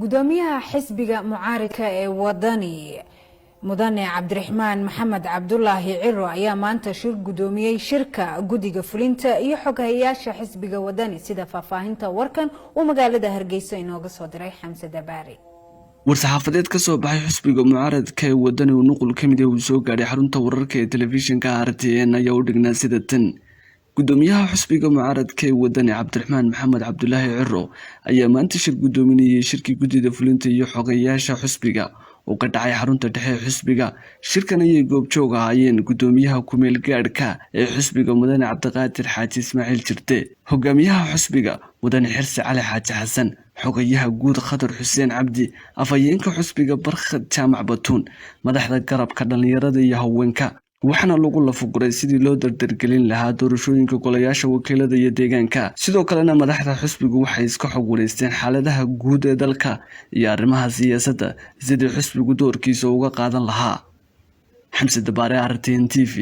gudoomiyaha xisbiga mucaaradka ee wadani mudane cabdiraxmaan maxamed cabdullaahi ciro ayaa maanta shir gudoomiyay shirka gudiga fulinta iyo xoghayaasha xisbiga wadani sida faahfaahinta warkan uu magaalada Hargeysa inooga soo diray Xamse Dabaari. war-saxaafadeed ka soo baxay xisbiga mucaaradka ee wadani uu nuqul ka mid ah uu soo gaaray xarunta wararka ee telefishinka RTN ayaa u dhignaa sida tan. gudoomiyaha xisbiga mucaaradka ee wadani cabdiraxmaan maxamed cabdullaahi ciro ayaa maanta shir gudoominayay shirkii gudida fulinta iyo xoghayaasha xisbiga oo ka dhacay xarunta dhexe ee xisbiga. shirkan ayay goobjoog ahaayeen gudoomiyaha ku-meel gaadhka ee xisbiga mudane cabdiqaadir xaaji ismaaciil jirte, hogaamiyaha xisbiga mudane xirsi cali xaaji xasan, xogayaha guud Khadar Xuseen Cabdi, afhayeenka xisbiga Barkhad Jaamac Batuun, madaxda garabka dhalinyarada iyo haweenka. waxaana lagu lafaguray sidii loo dardargelin lahaa doorashooyinka golayaasha wakiilada iyo deegaanka. sidoo kalena madaxda xisbigu waxay iska xog wareysteen xaaladaha guud ee dalka iyo arrimaha siyaasadda sidii xisbigu doorkiisa uga qaadan lahaa. Xamse Dabaari, RTN TV.